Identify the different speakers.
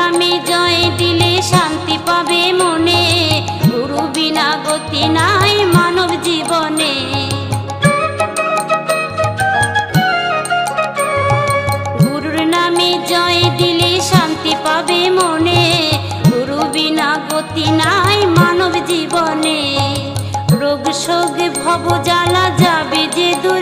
Speaker 1: নামে জয় দিলে শান্তি পাবে মনে, গুরু বিনা গতি নাই মানব জীবনে। গুরুর নামে জয় দিলে শান্তি পাবে মনে, গুরু বিনা গতি নাই মানব জীবনে। রোগ শোক ভব জ্বালা যাবে যে দূর